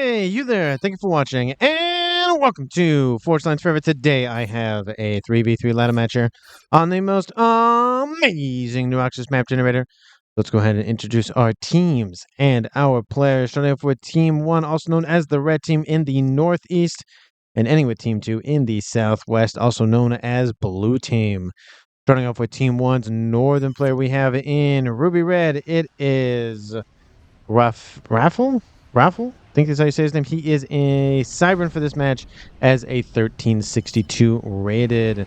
Hey, you there. Thank you for watching, and welcome to Forge Lines Forever. Today, I have a 3v3 ladder match here on the most amazing new access map generator. Let's go ahead and introduce our teams and our players. Starting off with Team 1, also known as the Red Team in the Northeast, and ending with Team 2 in the Southwest, also known as Blue Team. Starting off with Team 1's Northern player, we have in Ruby Red, it is Raffle? I think that's how you say his name. He is a Siren for this match as a 1362 rated.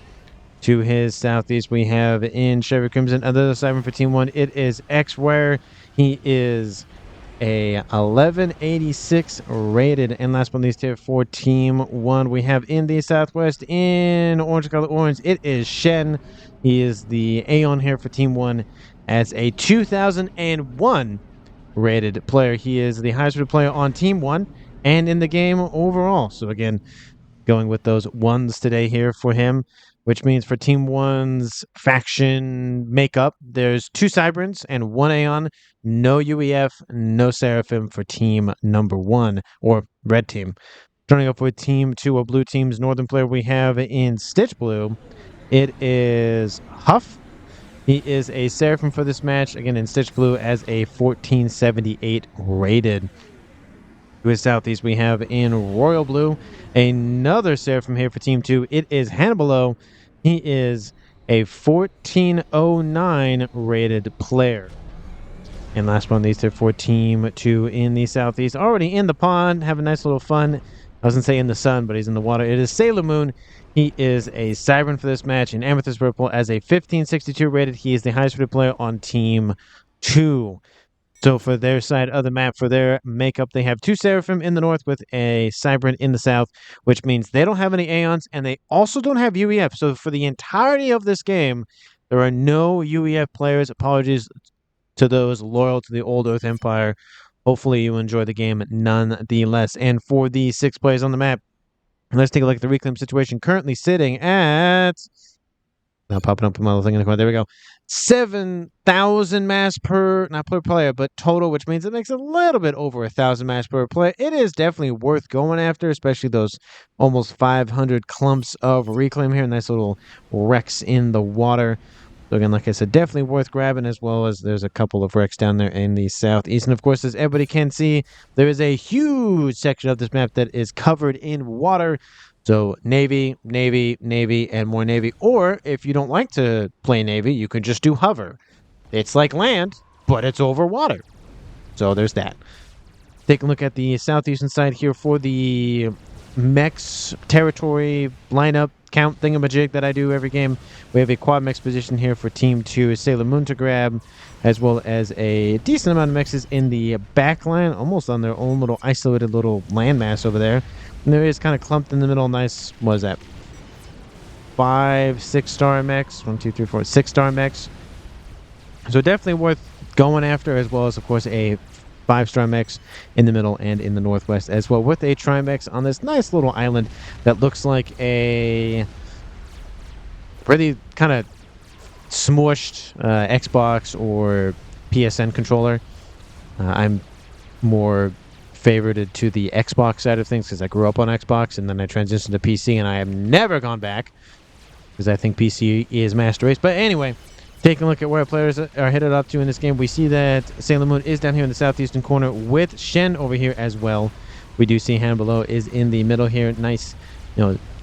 To his southeast, we have in Chevy Crimson another Siren for Team 1. It is X-Ware. He is a 1186 rated. And last but not least here for Team 1, we have in the southwest in orange color orange, it is Shen. He is the Aeon here for Team 1 as a 2001 rated player. He is the highest rated player on Team 1 and in the game overall. So again, going with those ones today here for him, which means for Team 1's faction makeup, there's 2 Cybern's and 1 Aeon, no UEF, no Seraphim for Team number 1, or Red Team. Starting up with Team 2, or Blue Team's Northern player, we have in Stitch Blue, it is Huff. He is a Seraphim for this match, again in Stitch Blue as a 1478 rated. To his southeast, we have in Royal Blue another Seraphim here for Team 2. It is Hannibalo. He is a 1409 rated player. And last one, these two for Team 2 in the southeast. Already in the pond, have a nice little fun. I wasn't saying in the sun, but he's in the water. It is Sailor Moon. He is a Siren for this match in Amethyst Purple as a 1562 rated. He is the highest rated player on Team 2. So for their side of the map, for their makeup, they have 2 Seraphim in the north with a Cybern in the south, which means they don't have any Aeons, and they also don't have UEF. So for the entirety of this game, there are no UEF players. Apologies to those loyal to the old Earth Empire. Hopefully you enjoy the game nonetheless. And for the 6 players on the map, let's take a look at the reclaim situation. Currently sitting at... Now popping up my little thing in the corner. There we go. 7,000 mass per, not per player, but total, which means it makes a little bit over 1,000 mass per player. It is definitely worth going after, especially those almost 500 clumps of reclaim here. Nice little wrecks in the water. So again, like I said, definitely worth grabbing, as well as there's a couple of wrecks down there in the southeast. And of course, as everybody can see, there is a huge section of this map that is covered in water. So Navy, Navy, Navy, and more Navy. Or if you don't like to play Navy, you can just do hover. It's like land, but it's over water. So there's that. Take a look at the southeastern side here for the mechs territory lineup count thingamajig that I do every game. We have a quad mechs position here for Team 2, Sailor Moon to grab, as well as a decent amount of mechs in the back line, almost on their own little isolated little landmass over there. And there is kind of clumped in the middle. Nice, what is that? 5, 6-star mechs. 1, 2, 3, 4, 6-star mechs. So definitely worth going after, as well as, of course, a 5-star mechs in the middle and in the northwest as well, with a Trimex on this nice little island that looks like a really kind of smushed Xbox or PSN controller. I'm more favorited to the Xbox side of things because I grew up on Xbox and then I transitioned to PC, and I have never gone back because I think PC is master race. But anyway, taking a look at where players are headed up to in this game, we see that Sailor Moon is down here in the southeastern corner with Shen over here as well. We do see Hannibal is in the middle here. Nice,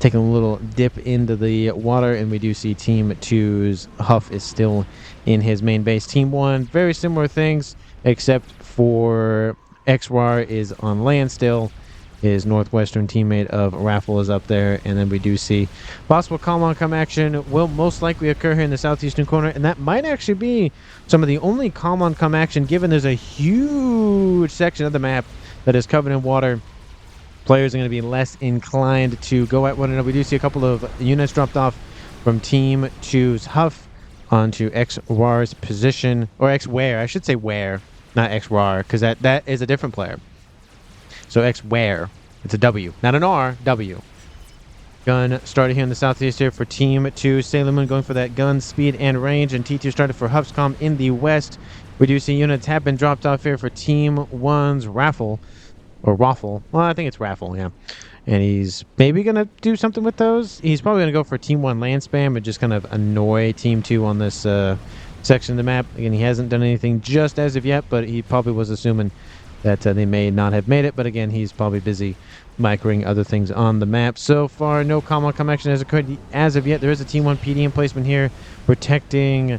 taking a little dip into the water, and we do see Team 2's Huff is still in his main base. Team 1, very similar things, except for XWAR is on land still. His northwestern teammate of Raffle is up there, and then we do see possible come action will most likely occur here in the southeastern corner, and that might actually be some of the only come action, given there's a huge section of the map that is covered in water. Players are going to be less inclined to go at one another. We do see a couple of units dropped off from Team 2's Huff onto XWAR's position, or XWare, I should say where, not XWAR, because that is a different player. So X-Ware. It's a W. Not an R, W. Gun started here in the southeast here for Team 2. Sailor Moon going for that gun, speed, and range. And T2 started for Hubscom in the west. We do see units have been dropped off here for Team 1's Raffle. or raffle. Well, I think it's raffle, yeah. And he's maybe going to do something with those. He's probably going to go for Team 1 land spam and just kind of annoy Team 2 on this section of the map. Again, he hasn't done anything just as of yet, but he probably was assuming that they may not have made it. But again, he's probably busy microing other things on the map. So far, no comm action has occurred as of yet. There is a Team 1 PD emplacement here protecting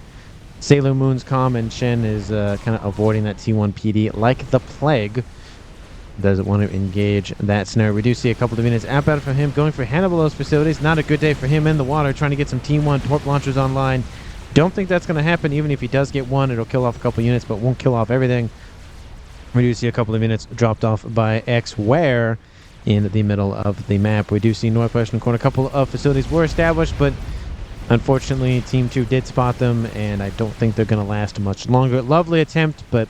Sailor Moon's comm, and Shen is kind of avoiding that T1 PD like the plague. Doesn't want to engage that scenario. We do see a couple of units out from him going for Hannibal's facilities. Not a good day for him in the water, trying to get some Team 1 torp launchers online. Don't think that's going to happen. Even if he does get one, it'll kill off a couple units, but won't kill off everything. We do see a couple of units dropped off by X Ware in the middle of the map. We do see northwestern corner. A couple of facilities were established, but unfortunately, Team 2 did spot them, and I don't think they're going to last much longer. Lovely attempt, but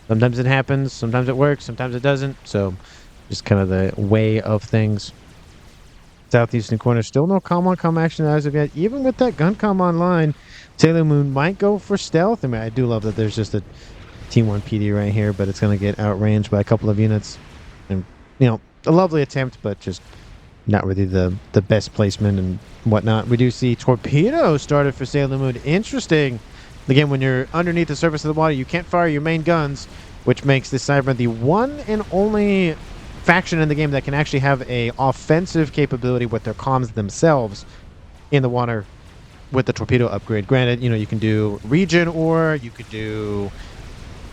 sometimes it happens, sometimes it works, sometimes it doesn't. So just kind of the way of things. Southeastern corner, still no comm action as of yet. Even with that gun comm online, Sailor Moon might go for stealth. I mean, I do love that there's just a Team 1 PD right here, but it's going to get outranged by a couple of units. And, you know, a lovely attempt, but just not really the best placement and whatnot. We do see torpedo started for Sailor Moon. Interesting. Again, when you're underneath the surface of the water, you can't fire your main guns, which makes this Cyber the one and only faction in the game that can actually have a offensive capability with their comms themselves in the water with the torpedo upgrade. Granted, you know, you can do region ore, you could do,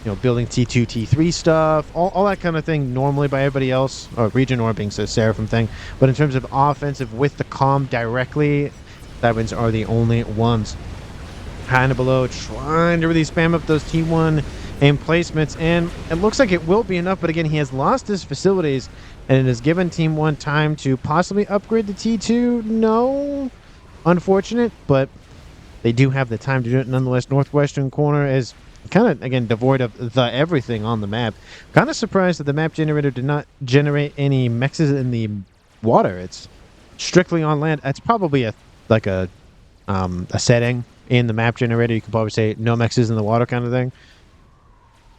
you know, building T2, T3 stuff, all that kind of thing normally by everybody else, or region ore being a Seraphim thing. But in terms of offensive with the comm directly, Cybers are the only ones. Kind of below, trying to really spam up those T1 emplacements, and it looks like it will be enough, but again, he has lost his facilities, and it has given Team 1 time to possibly upgrade the T2. No, unfortunate, but they do have the time to do it nonetheless. Northwestern corner is kind of, again, devoid of the everything on the map. Kind of surprised that the map generator did not generate any mexes in the water. It's strictly on land. That's probably a setting in the map generator. You could probably say no mexes in the water kind of thing.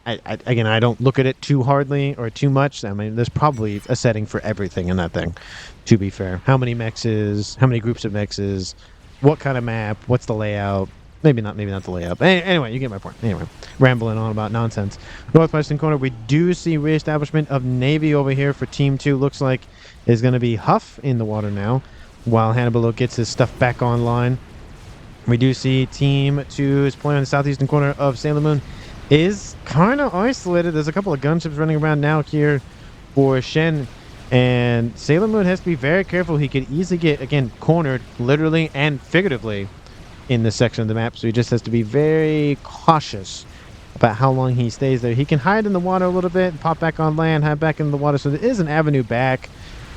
Again, I don't look at it too hardly or too much. I mean, there's probably a setting for everything in that thing, to be fair. How many mexes, how many groups of mexes, what kind of map, what's the layout? Maybe not the layout. Anyway, you get my point. Anyway, rambling on about nonsense. Northwestern corner, we do see reestablishment of Navy over here for Team 2. Looks like is going to be Huff in the water now, while Hannibal gets his stuff back online. We do see Team 2 is playing on the southeastern corner of Sailor Moon. Is kind of isolated. There's a couple of gunships running around now here for Shen, and Sailor Moon has to be very careful. He could easily get, again, cornered literally and figuratively in this section of the map, so he just has to be very cautious about how long he stays there. He can hide in the water a little bit and pop back on land, hide back in the water, so there is an avenue back,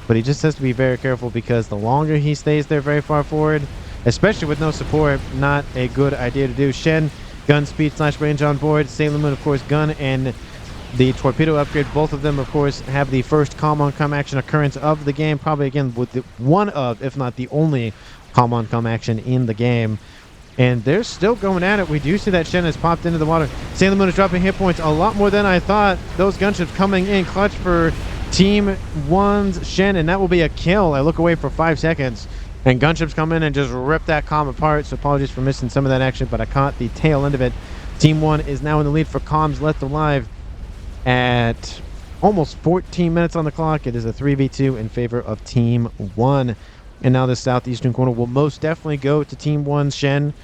but he just has to be very careful, because the longer he stays there very far forward, especially with no support, not a good idea to do. Shen, gun speed / range on board. Sailor Moon, of course, gun and the torpedo upgrade. Both of them, of course, have the first comm action occurrence of the game. Probably, again, with one of, if not the only, comm action in the game. And they're still going at it. We do see that Shen has popped into the water. Sailor Moon is dropping hit points a lot more than I thought. Those gunships coming in clutch for Team 1's Shen, and that will be a kill. I look away for 5 seconds. And gunships come in and just rip that comm apart. So apologies for missing some of that action, but I caught the tail end of it. Team 1 is now in the lead for comms left alive at almost 14 minutes on the clock. It is a 3v2 in favor of Team 1. And now the southeastern corner will most definitely go to Team 1's Shen,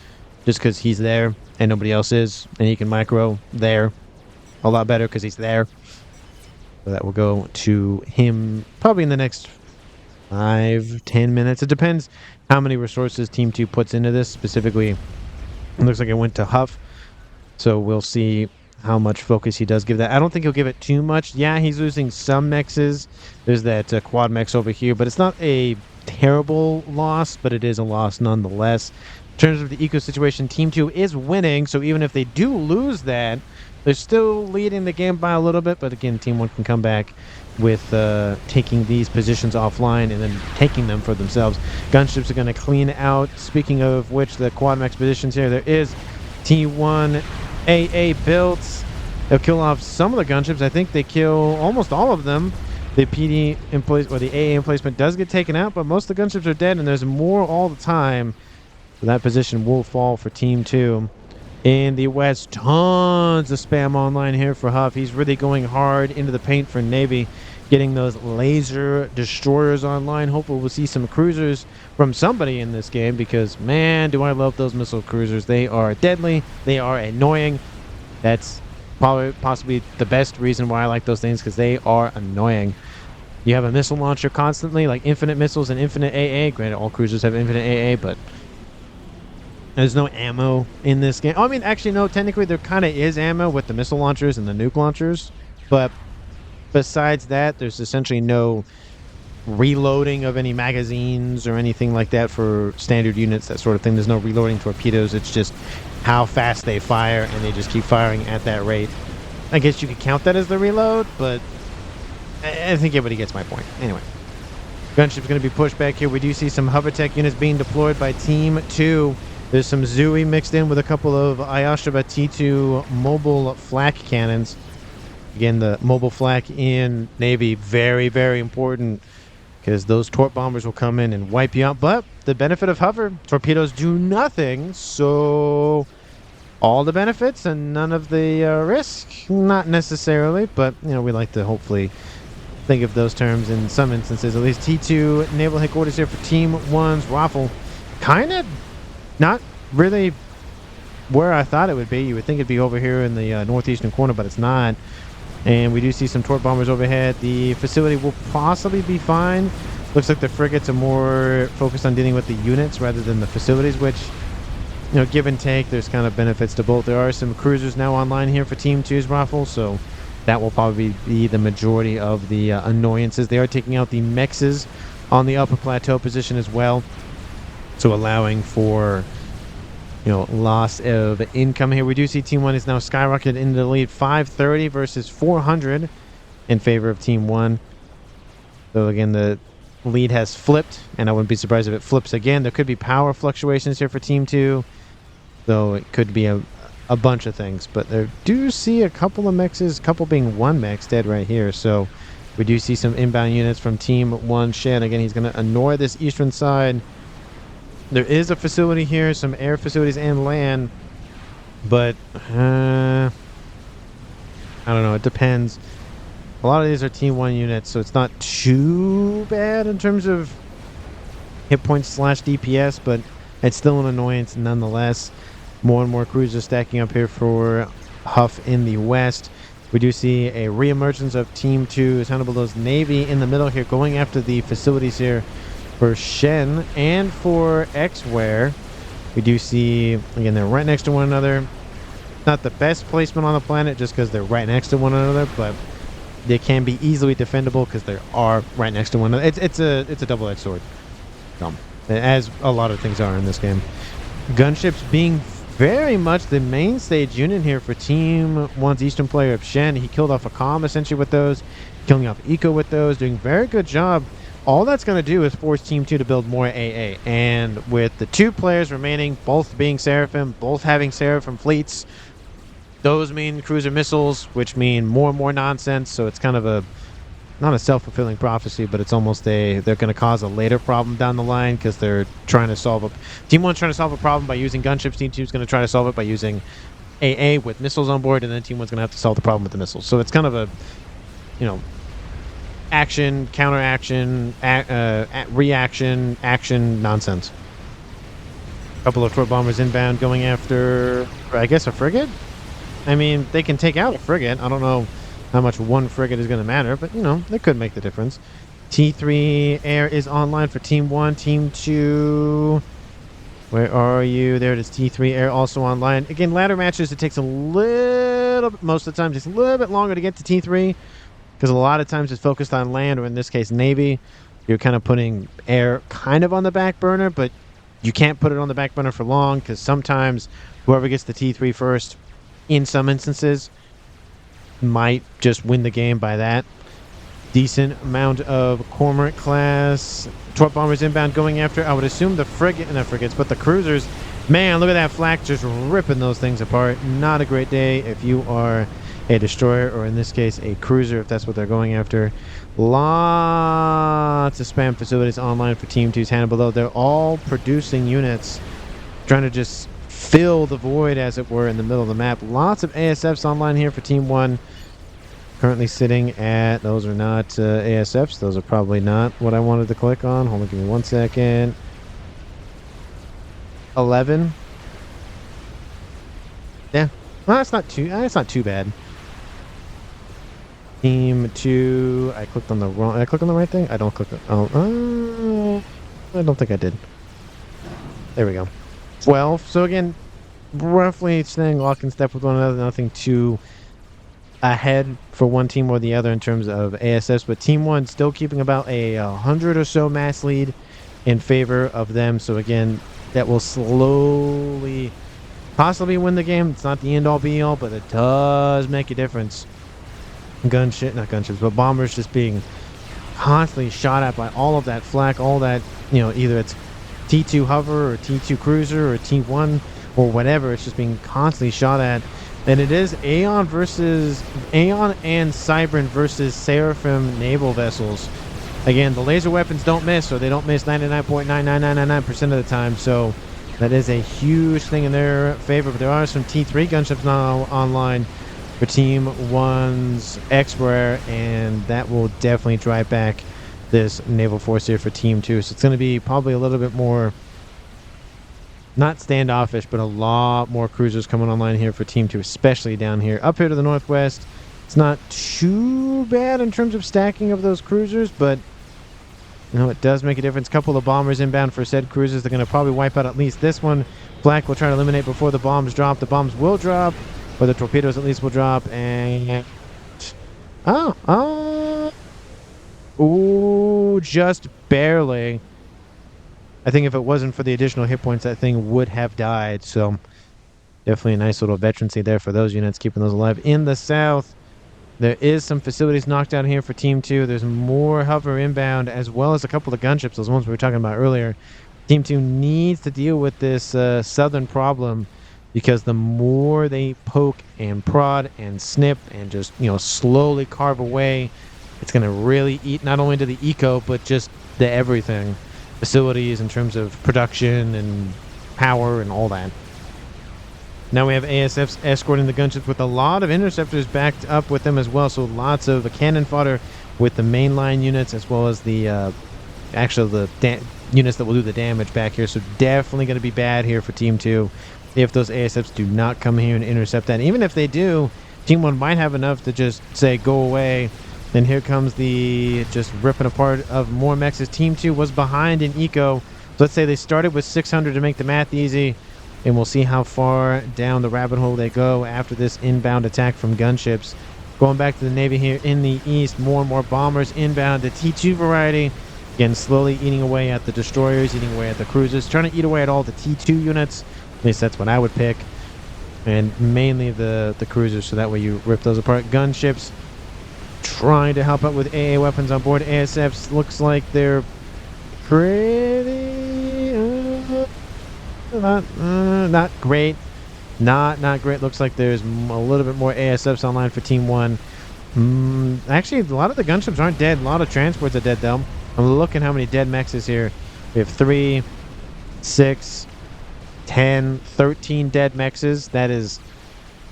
just because he's there and nobody else is. And he can micro there a lot better because he's there. So that will go to him probably in the next 5-10 minutes. It depends how many resources Team 2 puts into this. Specifically, it looks like it went to Huff, so we'll see how much focus he does give that. I don't think he'll give it too much. Yeah, he's losing some mexes. There's that quad mex over here, but it's not a terrible loss, but it is a loss nonetheless. In terms of the eco situation, Team 2 is winning, so even if they do lose that, they're still leading the game by a little bit. But again, Team 1 can come back with taking these positions offline and then taking them for themselves. Gunships are going to clean out. Speaking of which, the quad max positions here, there is T1 AA built. They'll kill off some of the gunships. I think they kill almost all of them. The PD emplace or the AA emplacement does get taken out, but most of the gunships are dead, and there's more all the time. So that position will fall for Team 2. In the West, tons of spam online here for Huff. He's really going hard into the paint for Navy, getting those laser destroyers online. Hopefully we'll see some cruisers from somebody in this game because, man, do I love those missile cruisers. They are deadly. They are annoying. That's probably possibly the best reason why I like those things, because they are annoying. You have a missile launcher constantly, like infinite missiles and infinite AA. Granted, all cruisers have infinite AA, but there's no ammo in this game. Oh, I mean, actually, no. Technically, there kind of is ammo with the missile launchers and the nuke launchers. But besides that, there's essentially no reloading of any magazines or anything like that for standard units, that sort of thing. There's no reloading torpedoes. It's just how fast they fire, and they just keep firing at that rate. I guess you could count that as the reload, but I think everybody gets my point. Anyway. Gunship's going to be pushed back here. We do see some hovertech units being deployed by Team 2. There's some Zui mixed in with a couple of Ayashaba T2 mobile flak cannons. Again, the mobile flak in Navy, very, very important, because those torp bombers will come in and wipe you out. But the benefit of hover, torpedoes do nothing, so all the benefits and none of the risk. Not necessarily, but you know, we like to hopefully think of those terms in some instances. At least T2 naval headquarters here for Team 1's Raffle. Kind of not really where I thought it would be. You would think it'd be over here in the northeastern corner, but it's not. And we do see some torp bombers overhead. The facility will possibly be fine. Looks like the frigates are more focused on dealing with the units rather than the facilities, which, you know, give and take, there's kind of benefits to both. There are some cruisers now online here for Team 2's Raffle, so that will probably be the majority of the annoyances. They are taking out the mexes on the upper plateau position as well, so allowing for, you know, loss of income here. We do see Team 1 is now skyrocketed into the lead, 530 versus 400 in favor of Team 1. So again, the lead has flipped, and I wouldn't be surprised if it flips again. There could be power fluctuations here for Team 2, though it could be a bunch of things. But there do see a couple of mexes, a couple being one mex dead right here. So we do see some inbound units from Team 1 Shen. Again, he's going to annoy this eastern side. There is a facility here, some air facilities and land, but I don't know, it depends. A lot of these are Team 1 units, so it's not too bad in terms of hit points / DPS, but it's still an annoyance nonetheless. More and more cruisers stacking up here for Huff in the west. We do see a reemergence of Team 2, Hannibal Navy in the middle here, going after the facilities here for Shen and for Xware. We do see, again, they're right next to one another. Not the best placement on the planet just because they're right next to one another, but they can be easily defendable because they are right next to one another. It's a double-edged sword, as a lot of things are in this game. Gunships being very much the main stage unit here for Team 1's Eastern player of Shen. He killed off a comm essentially with those, killing off Eco with those, doing a very good job. All that's going to do is force Team 2 to build more AA. And with the 2 players remaining, both being Seraphim, both having Seraphim fleets, those mean cruiser missiles, which mean more and more nonsense. So it's kind of a, not a self-fulfilling prophecy, but it's almost they're going to cause a later problem down the line because they're trying to solve Team 1's trying to solve a problem by using gunships. Team 2's going to try to solve it by using AA with missiles on board, and then Team 1's going to have to solve the problem with the missiles. So it's kind of a, you know, action, counter-action, reaction, action nonsense. A couple of torp bombers inbound going after, I guess, a frigate? I mean, they can take out a frigate. I don't know how much one frigate is going to matter, but, you know, it could make the difference. T3 air is online for Team 1. Team 2, where are you? There it is, T3 air also online. Again, ladder matches, it takes a little bit, most of the time, just a little bit longer to get to T3, because a lot of times it's focused on land, or in this case, Navy. You're kind of putting air kind of on the back burner, but you can't put it on the back burner for long, because sometimes whoever gets the T3 first, in some instances, might just win the game by that. Decent amount of Cormorant class torp bombers inbound going after, I would assume, the frigate, not frigates, but the cruisers. Man, look at that flak just ripping those things apart. Not a great day if you are a destroyer, or in this case, a cruiser, if that's what they're going after. Lots of spam facilities online for Team 2's Hannibal, though. They're all producing units, trying to just fill the void, as it were, in the middle of the map. Lots of ASFs online here for Team 1. Currently sitting at, those are not ASFs. Those are probably not what I wanted to click on. Hold on, give me 1 second. 11. Yeah, well, that's not too bad. Team 2. I clicked on the wrong. Did I click on the right thing? I don't click. Oh, I don't think I did. There we go. 12. So again, roughly staying lock and step with one another. Nothing too ahead for one team or the other in terms of ASS, but Team 1 still keeping about a 100 or so mass lead in favor of them. So again, that will slowly possibly win the game. It's not the end-all be-all, but it does make a difference. Not gunships, but bombers just being constantly shot at by all of that flak, all that, either it's T2 hover or T2 cruiser or T1 or whatever. It's just being constantly shot at. And it is Aeon and Cybran versus Seraphim naval vessels. Again, the laser weapons don't miss, or they don't miss 99.99999% of the time. So that is a huge thing in their favor. But there are some T3 gunships now online for Team 1's X-Rare, and that will definitely drive back this naval force here for Team 2. So it's going to be probably a little bit more, not standoffish, but a lot more cruisers coming online here for Team 2, especially down here. Up here to the northwest, it's not too bad in terms of stacking of those cruisers, but it does make a difference. Couple of bombers inbound for said cruisers. They're going to probably wipe out at least this one. Black will try to eliminate before the bombs drop. The bombs will drop, or the torpedoes at least will drop, and ooh, just barely. I think if it wasn't for the additional hit points, that thing would have died. So definitely a nice little veterancy there for those units, keeping those alive. In the south, there is some facilities knocked out here for Team 2. There's more hover inbound, as well as a couple of gunships, those ones we were talking about earlier. Team 2 needs to deal with this southern problem, because the more they poke and prod and snip and just, slowly carve away, it's going to really eat not only to the eco, but just the everything. Facilities in terms of production and power and all that. Now we have ASFs escorting the gunships with a lot of interceptors backed up with them as well. So lots of cannon fodder with the mainline units, as well as the units that will do the damage back here. So definitely going to be bad here for Team 2 if those ASFs do not come here and intercept that. Even if they do, Team 1 might have enough to just say go away. Then here comes the just ripping apart of more mechs. Team 2 was behind in eco. So let's say they started with 600 to make the math easy, and we'll see how far down the rabbit hole they go after this inbound attack from gunships. Going back to the Navy here in the east, more and more bombers inbound. The T2 variety, again, slowly eating away at the destroyers, eating away at the cruisers, trying to eat away at all the T2 units. At least that's what I would pick. And mainly the cruisers, so that way you rip those apart. Gunships trying to help out with AA weapons on board. ASFs looks like they're pretty not great. Not great. Looks like there's a little bit more ASFs online for Team 1. Actually, a lot of the gunships aren't dead. A lot of transports are dead, though. I'm looking how many dead mechs is here. We have 3, 6, 10, 13 dead mexes. That is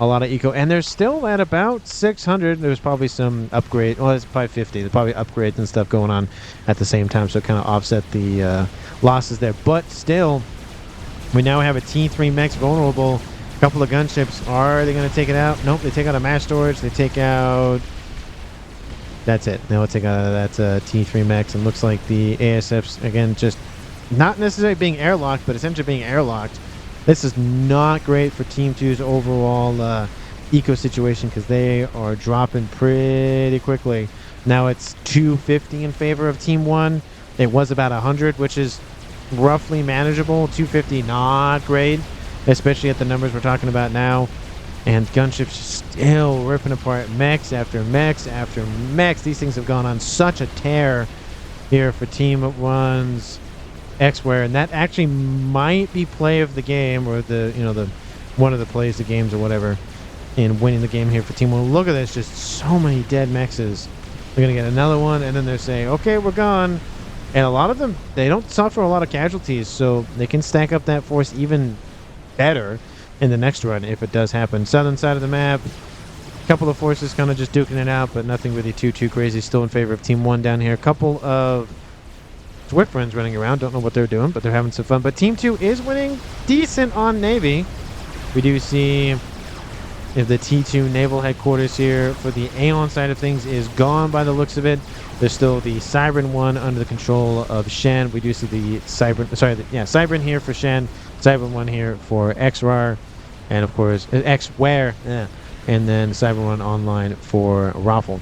a lot of eco, and there's still at about 600. There's probably some upgrade. Well, it's probably 50. There's probably upgrades and stuff going on at the same time, so it kind of offset the losses there. But still, we now have a T3 mechs vulnerable. A couple of gunships. Are they going to take it out? Nope. They take out a mass storage. They take out. That's it. Now let's take out that T3 mechs, and looks like the ASFs again just not necessarily being airlocked, but essentially being airlocked. This is not great for Team 2's overall eco situation, because they are dropping pretty quickly. Now it's 250 in favor of Team 1. It was about 100, which is roughly manageable. 250, not great, especially at the numbers we're talking about now. And gunships still ripping apart mechs after mechs after mechs. These things have gone on such a tear here for Team 1's X-Ware, and that actually might be play of the game, or the one of the plays of games or whatever. in winning the game here for Team 1. Look at this, just so many dead mexes. They're going to get another one, and then they're saying, okay, we're gone. And a lot of them, they don't suffer a lot of casualties, so they can stack up that force even better in the next run if it does happen. Southern side of the map, a couple of forces kind of just duking it out, but nothing really too crazy. Still in favor of Team 1 down here. A couple of Swift runs running around. Don't know what they're doing, but they're having some fun. But Team 2 is winning decent on Navy. We do see if the T2 naval headquarters here for the Aeon side of things is gone by the looks of it. There's still the Cybran one under the control of Shen. We do see the Cybran, Cybran here for Shen, Cybran one here for XRAR, and of course XWare, and then Cybran one online for Raffle.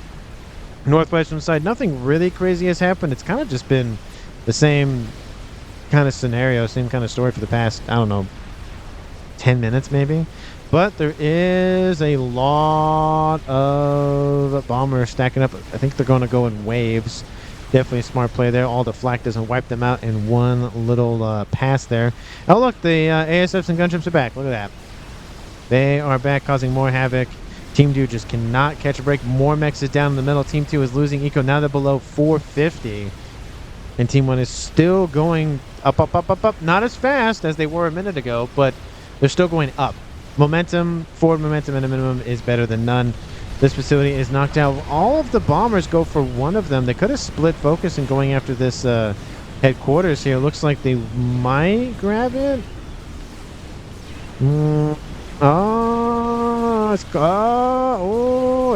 Northwestern side, nothing really crazy has happened. It's kind of just been the same kind of scenario, same kind of story for the past, I don't know, 10 minutes maybe. But there is a lot of bombers stacking up. I think they're going to go in waves. Definitely a smart play there. All the flak doesn't wipe them out in one little pass there. Oh, look, the ASFs and gunships are back. Look at that. They are back, causing more havoc. Team 2 just cannot catch a break. More mechs is down in the middle. Team 2 is losing eco. Now they're below 450. And Team 1 is still going up. Not as fast as they were a minute ago, but they're still going up. Momentum, forward momentum at a minimum is better than none. This facility is knocked out. All of the bombers go for one of them. They could have split focus and going after this headquarters here. Looks like they might grab it.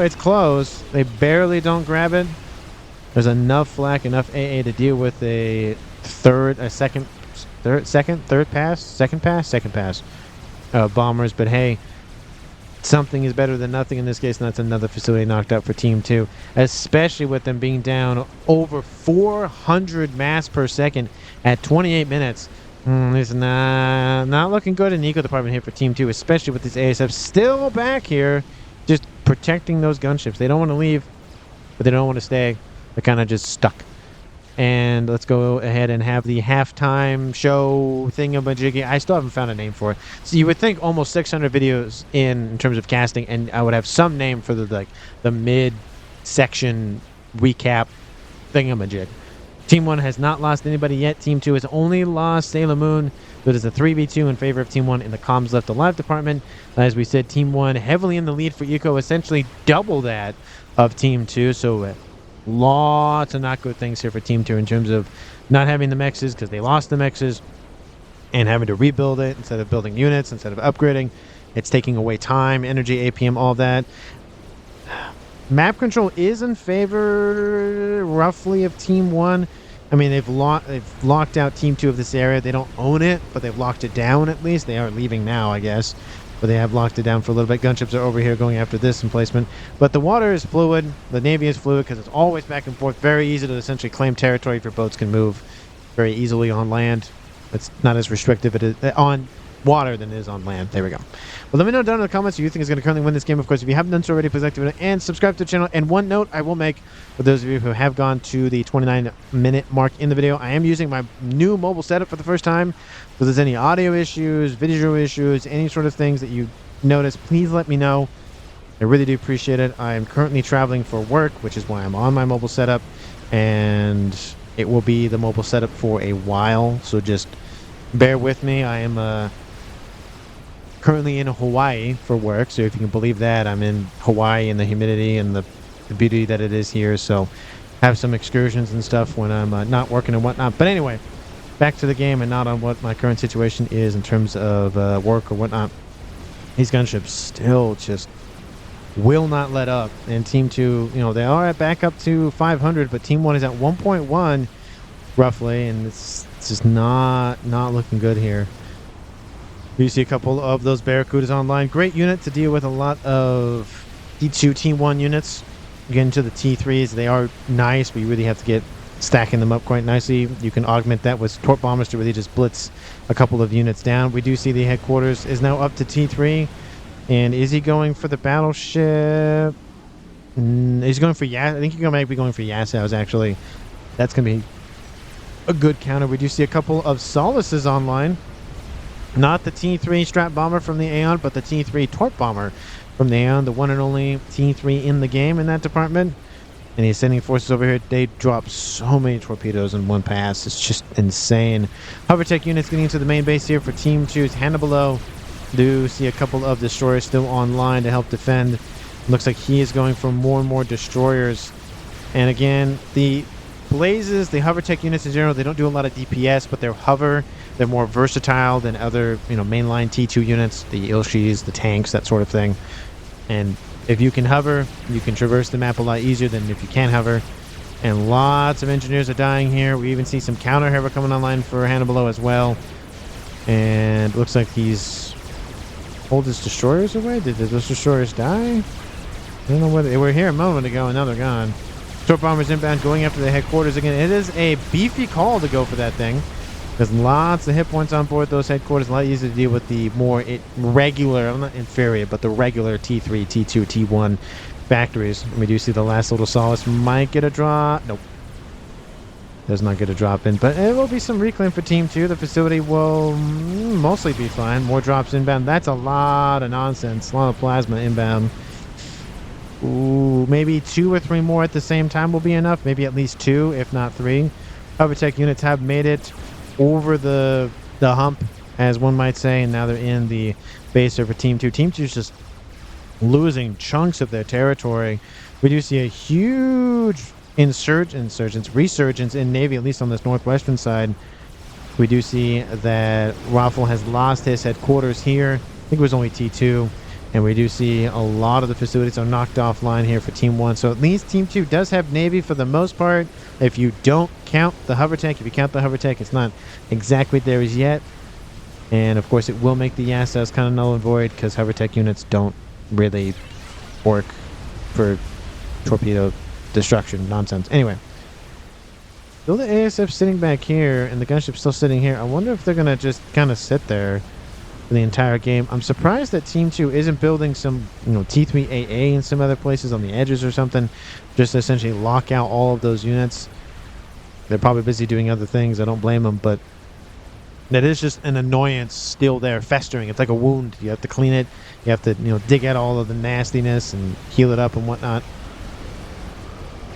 It's close. They barely don't grab it. There's enough flak, enough AA to deal with a second pass. Bombers, but hey, something is better than nothing in this case, and that's another facility knocked out for Team 2, especially with them being down over 400 mass per second at 28 minutes. It's not looking good in the eco department here for Team 2, especially with these ASFs still back here, just protecting those gunships. They don't want to leave, but they don't want to stay. They're kind of just stuck. And let's go ahead and have the halftime show thingamajiggy. I still haven't found a name for it. So you would think almost 600 videos in terms of casting, and I would have some name for the mid-section recap thingamajig. Team 1 has not lost anybody yet. Team 2 has only lost Sailor Moon. But it's a 3v2 in favor of Team 1 in the comms left alive department. As we said, Team 1 heavily in the lead for eco, essentially double that of Team 2. So lots of not good things here for Team 2 in terms of not having the mexes because they lost the mexes and having to rebuild it instead of building units, instead of upgrading. It's taking away time, energy, APM, all that. Map control is in favor roughly of Team 1. I mean, they've locked out Team 2 of this area. They don't own it, but they've locked it down at least. They are leaving now, I guess. But they have locked it down for a little bit. Gunships are over here going after this emplacement. But the water is fluid. The Navy is fluid because it's always back and forth. Very easy to essentially claim territory if your boats can move very easily on land. It's not as restrictive on water than it is on land. There we go. Well, let me know down in the comments who you think is going to currently win this game. Of course, if you haven't done so already, please like the video and subscribe to the channel. And one note I will make for those of you who have gone to the 29-minute mark in the video, I am using my new mobile setup for the first time. If there's any audio issues, video issues, any sort of things that you notice, please let me know. I really do appreciate it. I am currently traveling for work, which is why I'm on my mobile setup, and it will be the mobile setup for a while, so just bear with me. I am currently in Hawaii for work, so if you can believe that, I'm in Hawaii in the humidity and the beauty that it is here, so have some excursions and stuff when I'm not working and whatnot. But anyway, back to the game and not on what my current situation is in terms of work or whatnot. These gunships still just will not let up, and Team 2, you know, they are back up to 500, but Team 1 is at 1.1 roughly, and it's just not looking good here. You see a couple of those Barracudas online. Great unit to deal with a lot of D2 Team 1 units. Getting to the T3s, they are nice, but you really have to get stacking them up quite nicely. You can augment that with torp bombers to really just blitz a couple of units down. We do see the headquarters is now up to T3. And is he going for the battleship? He's going for I think he might be going for Yasau's, actually. That's going to be a good counter. We do see a couple of Solaces online. Not the T3 strap bomber from the Aeon, but the T3 torp bomber from the Aeon, the one and only T3 in the game in that department. And he's sending forces over here. They drop so many torpedoes in one pass. It's just insane. Hovertech units getting into the main base here for Team 2's Hannah below. Do see a couple of destroyers still online to help defend. Looks like he is going for more and more destroyers. And again, the Blazes, the Hovertech units in general, they don't do a lot of DPS, but they're hover. They're more versatile than other, mainline T2 units, the Ilshis, the tanks, that sort of thing. And if you can hover, you can traverse the map a lot easier than if you can't hover. And lots of engineers are dying here. We even see some counter hover coming online for Hannah below as well. And looks like he's pulled his destroyers away. Did those destroyers die? I don't know whether they were here a moment ago and now they're gone. Torp bombers inbound going after the headquarters again. It is a beefy call to go for that thing. There's lots of hit points on board those headquarters. A lot easier to deal with the more regular, I'm not inferior, but the regular T3, T2, T1 factories. And we do see the last little solace might get a drop. Nope. Does not get a drop in, but it will be some reclaim for Team 2. The facility will mostly be fine. More drops inbound. That's a lot of nonsense. A lot of plasma inbound. Ooh, maybe 2 or 3 more at the same time will be enough. Maybe at least 2, if not 3. Hovertech units have made it over the hump, as one might say, and now they're in the base for Team 2. Team 2 is just losing chunks of their territory. We do see a huge resurgence in Navy, at least on this northwestern side. We do see that Raffle has lost his headquarters here. I think it was only T2. And we do see a lot of the facilities are knocked offline here for Team 1. So at least Team 2 does have Navy for the most part. If you don't count the Hovertech, if you count the Hovertech, it's not exactly there as yet. And of course, it will make the Yasas kind of null and void because Hovertech units don't really work for torpedo destruction nonsense. Anyway, still the ASF sitting back here and the gunship still sitting here. I wonder if they're going to just kind of sit there for the entire game. I'm surprised that Team 2 isn't building some, T3 AA in some other places on the edges or something, just to essentially lock out all of those units. They're probably busy doing other things. I don't blame them, but that is just an annoyance still there, festering. It's like a wound. You have to clean it. You have to, dig out all of the nastiness and heal it up and whatnot.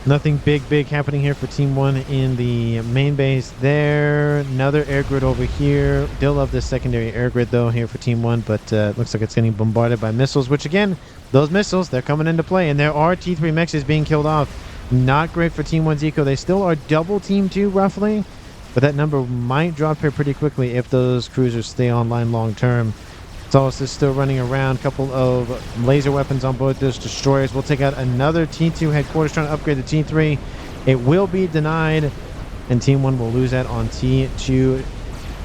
Nothing big happening here for Team 1 in the main base there. Another air grid over here. Still love this secondary air grid, though, here for Team 1, but looks like it's getting bombarded by missiles, which, again, those missiles, they're coming into play, and there are T3 mexes being killed off. Not great for Team 1's eco. They still are double Team 2, roughly, but that number might drop here pretty quickly if those cruisers stay online long-term. Solace is still running around. A couple of laser weapons on board those destroyers. We'll take out another T2 headquarters trying to upgrade the T3. It will be denied, and Team 1 will lose that on T2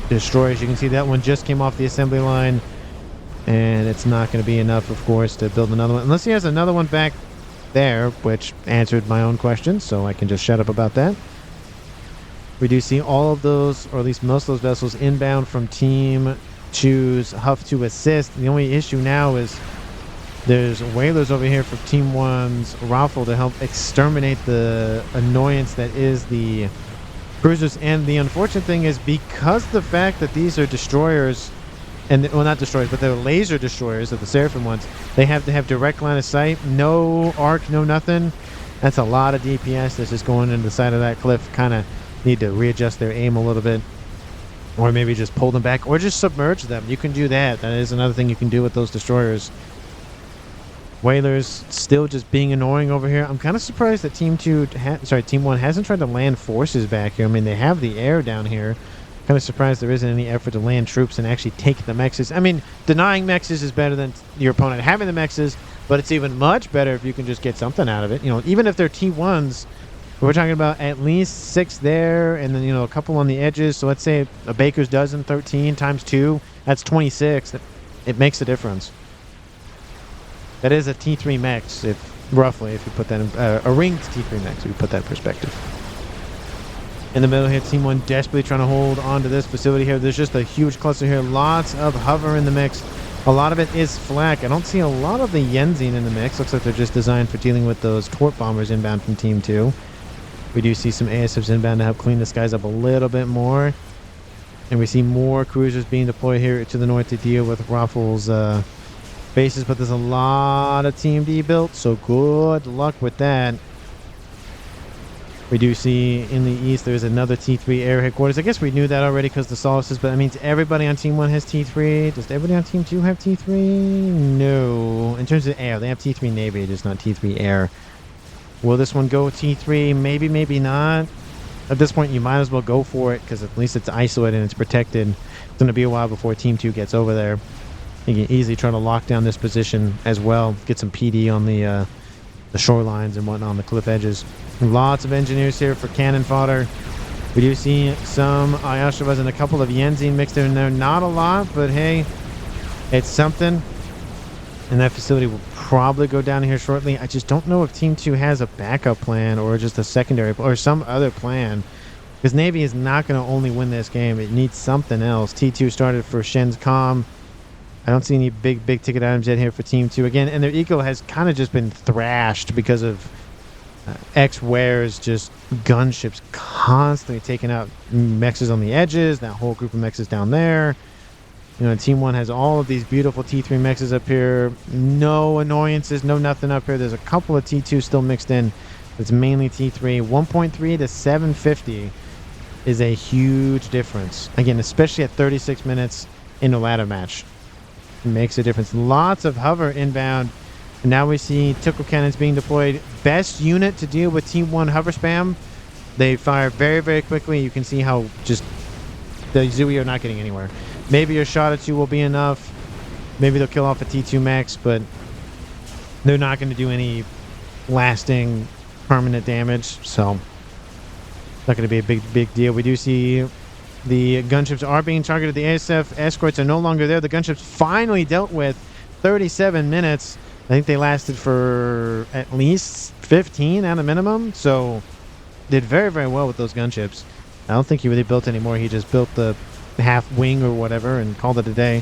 destroyers. You can see that one just came off the assembly line, and it's not going to be enough, of course, to build another one. Unless he has another one back there, which answered my own question, so I can just shut up about that. We do see all of those, or at least most of those vessels, inbound from Team 2's Huff to assist. The only issue now is there's whalers over here for Team 1's Raffle to help exterminate the annoyance that is the cruisers. And the unfortunate thing is, because the fact that these are destroyers, and well, not destroyers, but they're laser destroyers of the Seraphim ones, they have to have direct line of sight, no arc, no nothing. That's a lot of DPS that's just going into the side of that cliff. Kind of need to readjust their aim a little bit. Or maybe just pull them back, or just submerge them. You can do that. That is another thing you can do with those destroyers. Whalers still just being annoying over here. I'm kind of surprised that Team 1 hasn't tried to land forces back here. I mean, they have the air down here. Kind of surprised there isn't any effort to land troops and actually take the mexes. I mean, denying mexes is better than your opponent having the mexes, but it's even much better if you can just get something out of it. Even if they're T1s, we're talking about at least 6 there, and then, a couple on the edges. So let's say a baker's dozen, 13 times 2, that's 26. It makes a difference. That is a T3 mex, roughly, if you put that in, a ringed T3 mex, if you put that in perspective. In the middle here, Team 1 desperately trying to hold on to this facility here. There's just a huge cluster here. Lots of hover in the mix. A lot of it is flak. I don't see a lot of the Yenzine in the mix. Looks like they're just designed for dealing with those torp bombers inbound from Team 2. We do see some ASFs inbound to help clean the skies up a little bit more. And we see more cruisers being deployed here to the north to deal with Raffles' bases, but there's a lot of Team D built, so good luck with that. We do see in the east there's another T3 air headquarters. I guess we knew that already because the Solaces, but I mean, everybody on Team 1 has T3. Does everybody on Team 2 have T3? No. In terms of air, they have T3 Navy, just not T3 air. Will this one go T3? Maybe, maybe not. At this point, you might as well go for it because at least it's isolated and it's protected. It's going to be a while before Team 2 gets over there. You can easily try to lock down this position as well. Get some PD on the shorelines and whatnot on the cliff edges. Lots of engineers here for cannon fodder. We do see some Ayashavas and a couple of Yenzin mixed in there. Not a lot, but hey, it's something. And that facility will probably go down here shortly. I just don't know if Team 2 has a backup plan or just a secondary or some other plan. Because Navy is not going to only win this game. It needs something else. T2 started for Shen's Comm. I don't see any big ticket items yet here for Team 2. Again, and their eco has kind of just been thrashed because of X-Ware's just gunships constantly taking out mexes on the edges. That whole group of mexes down there. You know, Team 1 has all of these beautiful T3 mexes up here. No annoyances, no nothing up here. There's a couple of T2 still mixed in. It's mainly T3. 1.3 to 750 is a huge difference. Again, especially at 36 minutes in a ladder match. It makes a difference. Lots of hover inbound. And now we see tickle cannons being deployed. Best unit to deal with Team 1 hover spam. They fire very, very quickly. You can see how just the Zui are not getting anywhere. Maybe a shot or two will be enough. Maybe they'll kill off a T2 max, but they're not going to do any lasting permanent damage. So not going to be a big deal. We do see the gunships are being targeted. The ASF escorts are no longer there. The gunships finally dealt with. 37 minutes. I think they lasted for at least 15 at a minimum. So did very, very well with those gunships. I don't think he really built any more. He just built the half wing or whatever and called it a day.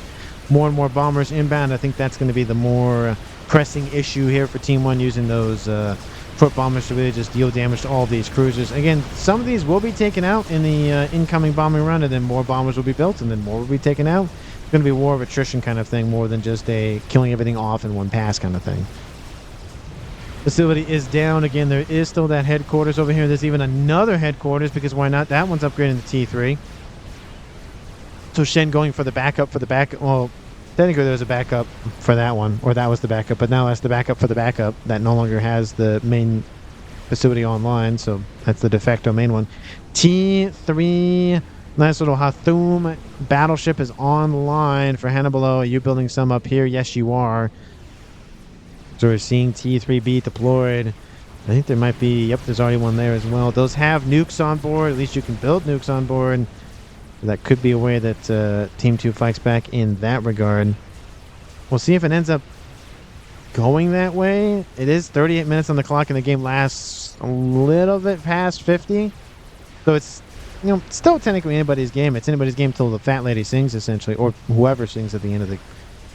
More and more bombers inbound. I think that's going to be the more pressing issue here for Team 1, using those foot bombers to really just deal damage to all these cruisers. Again, some of these will be taken out in the incoming bombing run, and then more bombers will be built, and then more will be taken out. It's going to be war of attrition kind of thing, more than just a killing everything off in one pass kind of thing. Facility is down. Again, there is still that headquarters over here. There's even another headquarters, because why not? That one's upgrading to T3. So Shen going for the backup Well, technically there was a backup for that one, or that was the backup, but now that's the backup for the backup that no longer has the main facility online, so that's the de facto main one. T3, nice little Hathum battleship is online for Hannibal. Are you building some up here? Yes, you are. So we're seeing T3B deployed. I think there might be, yep, there's already one there as well. Those have nukes on board. At least you can build nukes on board. That could be a way that Team 2 fights back in that regard. We'll see if it ends up going that way. It is 38 minutes on the clock, and the game lasts a little bit past 50. So it's, you know, still technically anybody's game. It's anybody's game till the fat lady sings, essentially, or whoever sings at the end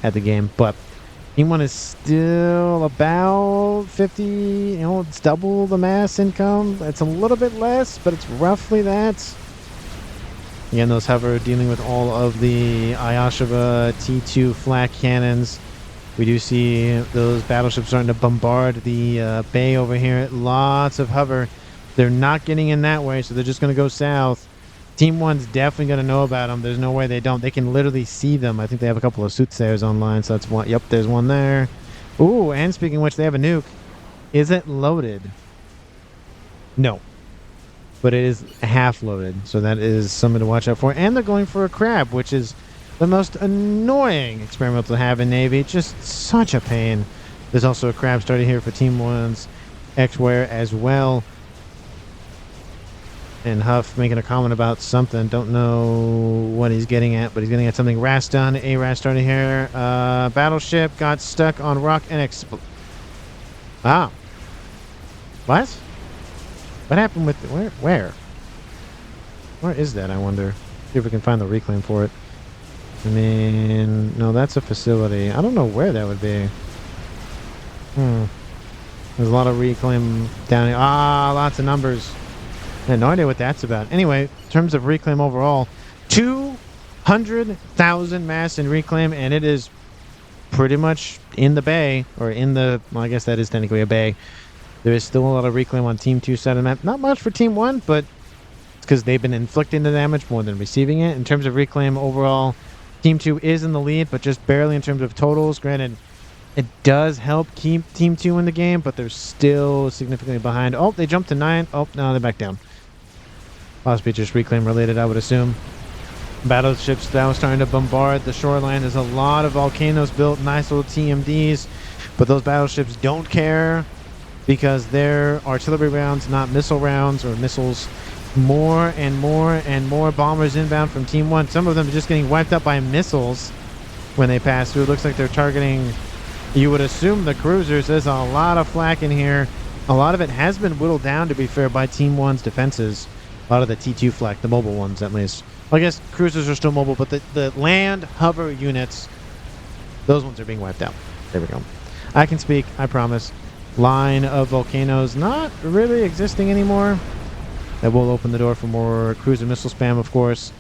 of the game. But Team 1 is still about 50. You know, it's double the mass income. It's a little bit less, but it's roughly that. Again, those hover dealing with all of the Ayashava T2 flak cannons. We do see those battleships starting to bombard the bay over here. Lots of hover. They're not getting in that way, so they're just going to go south. Team 1's definitely going to know about them. There's no way they don't. They can literally see them. I think they have a couple of soothsayers online, so that's one. Yep, there's one there. Ooh, and speaking of which, they have a nuke. Is it loaded? No. But it is half loaded, so that is something to watch out for. And they're going for a crab, which is the most annoying experiment to have in Navy. Just such a pain. There's also a crab started here for Team 1's X-Ware as well. And Huff making a comment about something. Don't know what he's getting at, but he's getting at something. RAS done. A-RAS started here. Battleship got stuck on rock and exploded. Ah. What? What happened with... Where? Where is that, I wonder? See if we can find the reclaim for it. I mean... No, that's a facility. I don't know where that would be. There's a lot of reclaim down here. Ah, lots of numbers. I had no idea what that's about. Anyway, in terms of reclaim overall, 2 100,000 mass in reclaim, and it is pretty much in the bay, or in the, well, I guess that is technically a bay. There is still a lot of reclaim on Team 2 side of the map. Not much for Team 1, but it's because they've been inflicting the damage more than receiving it. In terms of reclaim overall, Team 2 is in the lead, but just barely in terms of totals. Granted, it does help keep Team 2 in the game, but they're still significantly behind. Oh, they jumped to 9. Oh, no, they're back down. Possibly just reclaim related, I would assume. Battleships now starting to bombard the shoreline. There's a lot of volcanoes built, nice little TMDs, but those battleships don't care because they're artillery rounds, not missile rounds or missiles. More and more and more bombers inbound from Team 1. Some of them are just getting wiped up by missiles when they pass through. It looks like they're targeting, you would assume, the cruisers. There's a lot of flak in here. A lot of it has been whittled down, to be fair, by Team 1's defenses. A lot of the T2 flak, the mobile ones at least. Well, I guess cruisers are still mobile, but the land hover units, those ones are being wiped out. There we go. I can speak, I promise. Line of volcanoes not really existing anymore. That will open the door for more cruiser missile spam, of course.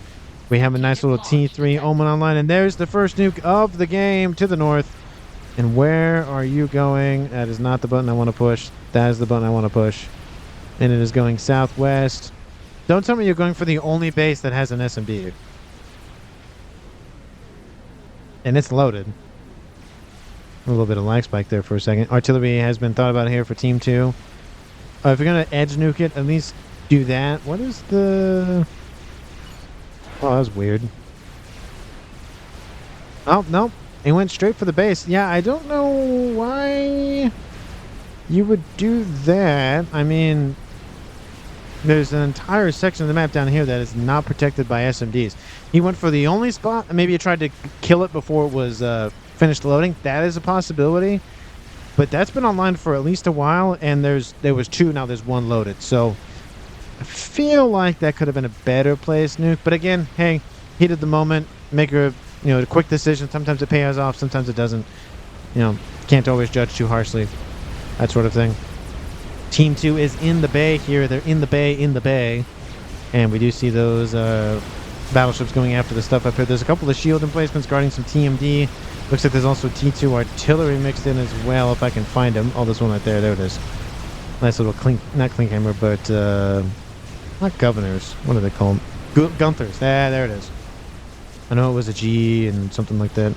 We have a nice little T3 Omen online, and there's the first nuke of the game to the north. And where are you going? That is not the button I want to push. That is the button I want to push. And it is going southwest. Don't tell me you're going for the only base that has an SMB. And it's loaded. A little bit of lag spike there for a second. Artillery has been thought about here for Team 2. If you're going to edge nuke it, at least do that. What is the... Oh, that was weird. Oh, nope. It went straight for the base. Yeah, I don't know why you would do that. I mean... There's an entire section of the map down here that is not protected by SMDs. He went for the only spot. Maybe he tried to kill it before it was finished loading. That is a possibility. But that's been online for at least a while, and there was 2, now there's 1 loaded. So I feel like that could have been a better place, nuke. But again, hey, heat of the moment, make a quick decision. Sometimes it pays off, sometimes it doesn't. Can't always judge too harshly. That sort of thing. Team 2 is in the bay here. They're in the bay. And we do see those battleships going after the stuff up here. There's a couple of shield emplacements guarding some TMD. Looks like there's also T2 artillery mixed in as well, if I can find them. Oh, this one right there. There it is. Nice little not Klinkhammer, but not governors. What do they call them? Gunthers. There it is. I know it was a G and something like that.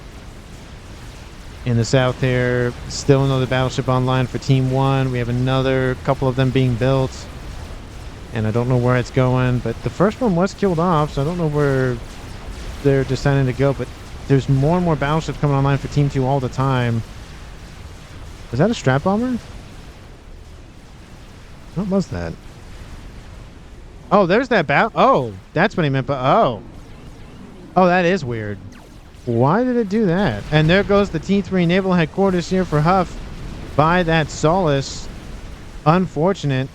In the south here, still another battleship online for Team 1. We have another couple of them being built. And I don't know where it's going, but the first one was killed off, so I don't know where they're deciding to go. But there's more and more battleships coming online for Team 2 all the time. Is that a strap bomber? What was that? Oh, there's that battle. Oh, that's what he meant by... Oh, that is weird. Why did it do that? And there goes the T3 Naval Headquarters here for Huff by that Solace. Unfortunate.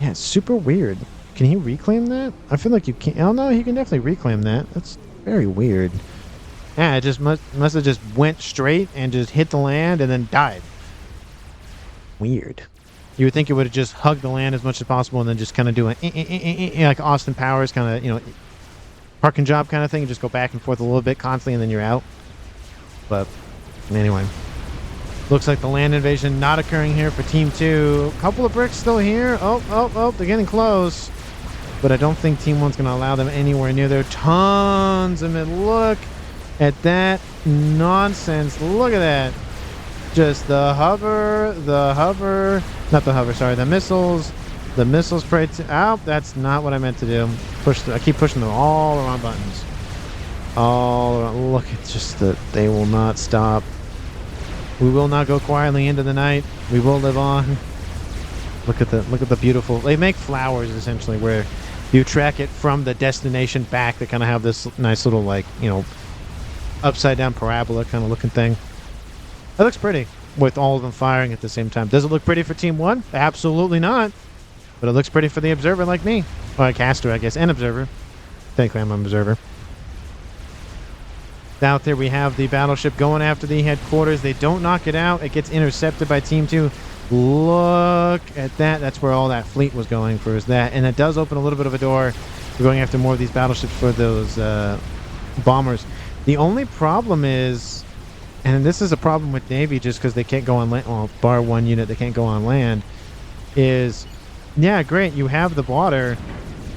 Yeah, it's super weird. Can he reclaim that? I feel like you can't. Oh, no, he can definitely reclaim that. That's very weird. Yeah, it just must have just went straight and just hit the land and then died. Weird. You would think it would have just hugged the land as much as possible and then just kind of do like Austin Powers kind of, parking job kind of thing, and just go back and forth a little bit constantly and then you're out. But anyway, looks like the land invasion not occurring here for Team 2. A couple of bricks still here. Oh, they're getting close. But I don't think Team 1's going to allow them anywhere near there. Tons of it. Look at that nonsense. Look at that. Just the missiles. The missiles spray. Oh, that's not what I meant to do. I keep pushing them all around buttons. All around. Look, it's just that they will not stop. We will not go quietly into the night. We will live on. Look at the beautiful. They make flowers essentially where you track it from the destination back. They kind of have this nice little upside down parabola kind of looking thing. That looks pretty with all of them firing at the same time. Does it look pretty for Team 1? Absolutely not. But it looks pretty for the observer like me. Or a caster, I guess, and observer. Technically, I'm an observer. Out there, we have the battleship going after the headquarters. They don't knock it out. It gets intercepted by Team 2. Look at that. That's where all that fleet was going for, is that. And it does open a little bit of a door. We're going after more of these battleships for those bombers. The only problem is, and this is a problem with Navy just because they can't go on land, well, bar one unit, they can't go on land, is, yeah, great, you have the water,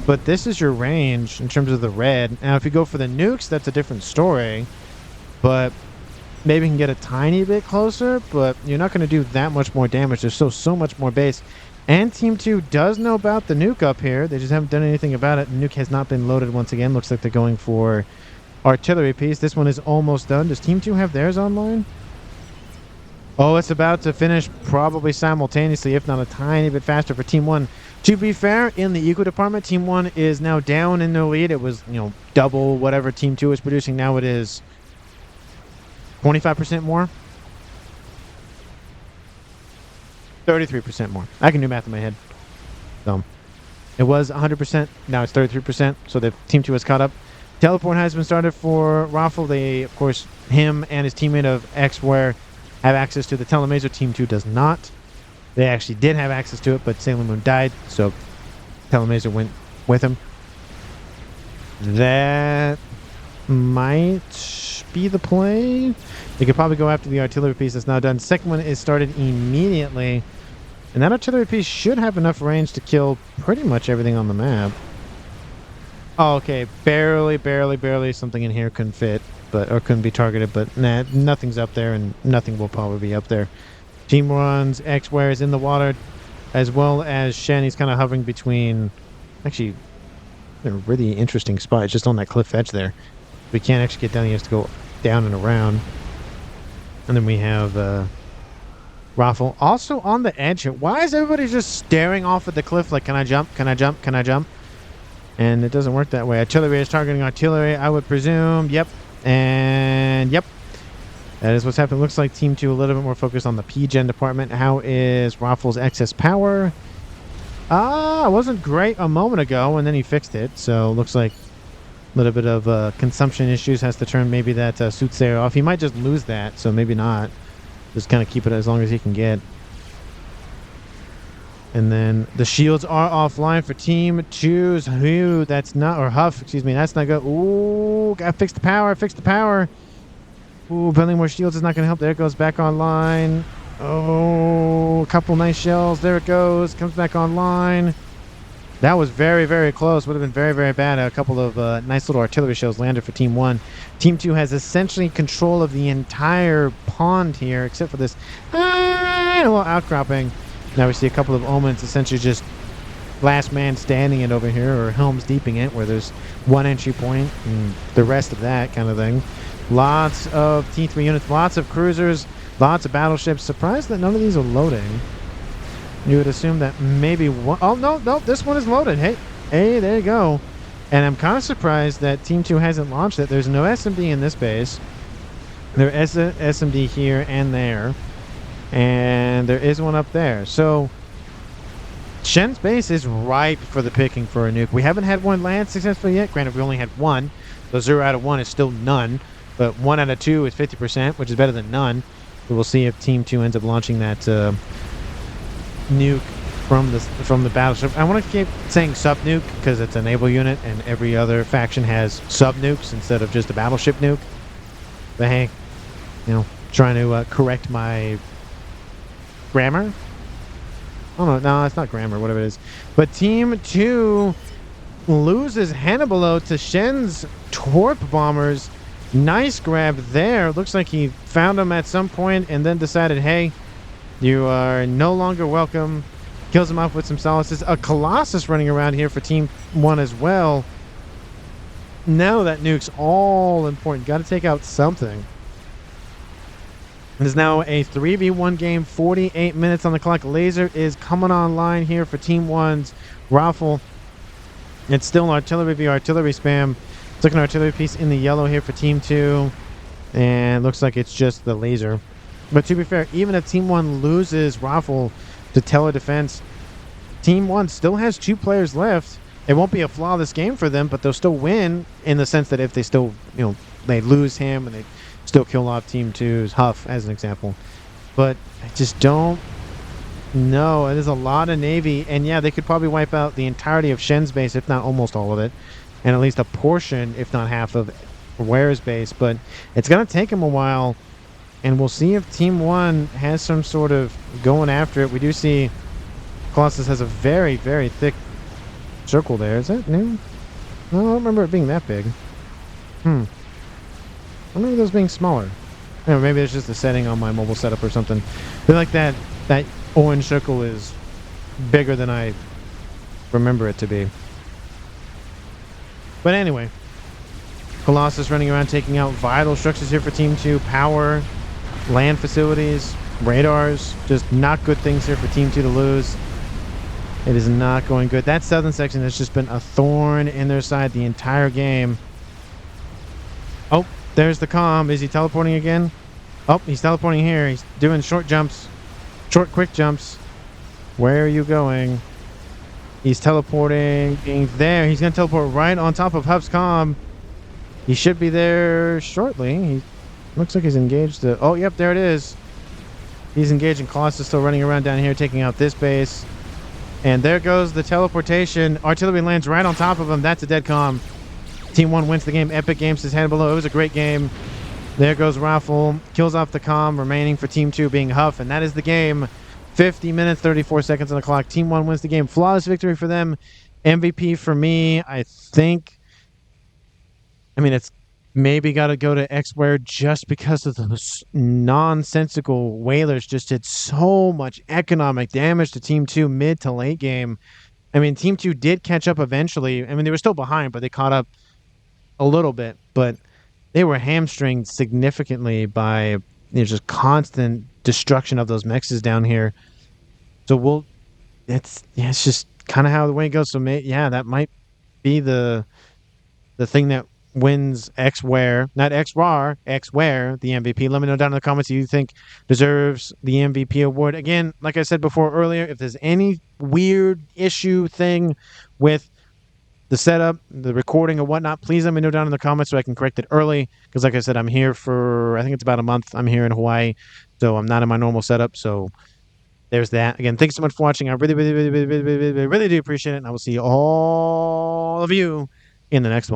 but this is your range in terms of the red. Now, if you go for the nukes, that's a different story, but maybe you can get a tiny bit closer, but you're not going to do that much more damage. There's so much more base. And Team 2 does know about the nuke up here. They just haven't done anything about it. The nuke has not been loaded once again. Looks like they're going for artillery piece. This one is almost done. Does Team 2 have theirs online? Oh, it's about to finish probably simultaneously, if not a tiny bit faster for Team 1. To be fair, in the eco department, Team 1 is now down in the lead. It was, double whatever Team 2 is producing. Now it is 25% more. 33% more. I can do math in my head. So it was 100%. Now it's 33%. So the Team 2 has caught up. Teleport has been started for Raffle. They, of course, him and his teammate of Xware have access to the telemazer. Team 2 does not. They actually did have access to it, but Sailor Moon died, so telemazer went with him. That might be the play. They could probably go after the artillery piece that's now done. Second one is started immediately. And that artillery piece should have enough range to kill pretty much everything on the map. Oh, okay. Barely. Something in here couldn't fit, or couldn't be targeted, but nah, nothing's up there, and nothing will probably be up there. Team runs, Xware is in the water, as well as Shen. He's kind of hovering between, actually, a really interesting spot. It's just on that cliff edge there. We can't actually get down. He has to go down and around. And then we have Raffle also on the edge here. Why is everybody just staring off at the cliff like, can I jump? Can I jump? Can I jump? And it doesn't work that way. Artillery is targeting artillery, I would presume. Yep. And yep. That is what's happening. Looks like Team 2 a little bit more focused on the P-Gen department. How is Raffle's excess power? It wasn't great a moment ago, and then he fixed it. So looks like a little bit of consumption issues. Has to turn maybe that soothsayer off. He might just lose that, so maybe not. Just kind of keep it as long as he can get. And then the shields are offline for Team 2's Who. That's not, or Huff, excuse me. That's not good. Ooh, gotta fix the power. Ooh, building more shields is not going to help. There it goes back online. Oh, a couple nice shells. There it goes. Comes back online. That was very close. Would have been very bad. A couple of nice little artillery shells landed for Team 1. Team 2 has essentially control of the entire pond here, except for this little outcropping. Now we see a couple of omens, essentially just last man standing it over here, or Helm's Deeping it, where there's one entry point and the rest of that kind of thing. Lots of T3 units, lots of cruisers, lots of battleships. Surprised that none of these are loading. You would assume that maybe one... Oh, no, this one is loaded. Hey, there you go. And I'm kind of surprised that Team 2 hasn't launched it. There's no SMD in this base. There is a SMD here and there. And there is one up there. So, Shen's base is ripe for the picking for a nuke. We haven't had one land successfully yet. Granted, we only had one. So 0 out of 1 is still none. But 1 out of 2 is 50%, which is better than none. So we'll see if Team 2 ends up launching that nuke from the battleship. I want to keep saying sub nuke because it's a naval unit and every other faction has sub nukes instead of just a battleship nuke. But hey, trying to correct my grammar. Oh no, it's not grammar, whatever it is. But Team 2 loses Hannibal to Shen's Torp bombers. Nice grab there. Looks like he found him at some point and then decided, hey, you are no longer welcome. Kills him off with some solaces. A Colossus running around here for Team 1 as well. Now that nuke's all important. Got to take out something. It is now a 3v1 game. 48 minutes on the clock. Laser is coming online here for Team 1's Raffle. It's still artillery via artillery spam. Took an artillery piece in the yellow here for Team 2. And looks like it's just the laser. But to be fair, even if Team 1 loses Raffle to tele-defense, Team 1 still has 2 players left. It won't be a flawless game for them, but they'll still win in the sense that if they still, they lose him and they still kill off Team 2's Huff, as an example. But I just don't know. It is a lot of Navy, and yeah, they could probably wipe out the entirety of Shen's base, if not almost all of it, and at least a portion, if not half of Ware's base, but it's going to take him a while, and we'll see if Team 1 has some sort of going after it. We do see Colossus has a very, very thick circle there. Is that new? No, I don't remember it being that big. I remember those being smaller. Maybe it's just a setting on my mobile setup or something. I feel like that orange circle is bigger than I remember it to be. But anyway, Colossus running around taking out vital structures here for Team 2. Power, land facilities, radars. Just not good things here for Team 2 to lose. It is not going good. That southern section has just been a thorn in their side the entire game. Oh, there's the comm. Is he teleporting again? Oh, he's teleporting here. He's doing short jumps. Short, quick jumps. Where are you going? He's teleporting. There. He's going to teleport right on top of Hub's comm. He should be there shortly. He looks like he's engaged. Oh, yep, there it is. He's engaging. Colossus still running around down here, taking out this base. And there goes the teleportation. Artillery lands right on top of him. That's a dead comm. Team 1 wins the game. Epic Games is headed below. It was a great game. There goes Raffle. Kills off the comm. Remaining for Team 2 being Huff. And that is the game. 50 minutes, 34 seconds on the clock. Team 1 wins the game. Flawless victory for them. MVP for me, I think. I mean, it's maybe got to go to X-Ware just because of those nonsensical whalers just did so much economic damage to Team 2 mid to late game. I mean, Team 2 did catch up eventually. I mean, they were still behind, but they caught up a little bit. But they were hamstringed significantly by just constant destruction of those mexes down here. So it's just kind of how the way it goes. So that might be the thing that wins X-Ware, not X-Rar, X-Ware, the MVP. Let me know down in the comments who you think deserves the MVP award. Again, like I said before earlier, if there's any weird issue thing with the setup, the recording or whatnot, please let me know down in the comments so I can correct it early. Because like I said, I'm here for, I think it's about a month. I'm here in Hawaii, so I'm not in my normal setup. So there's that. Again, thanks so much for watching. I really, really, really, really, really, really, really do appreciate it. And I will see all of you in the next one.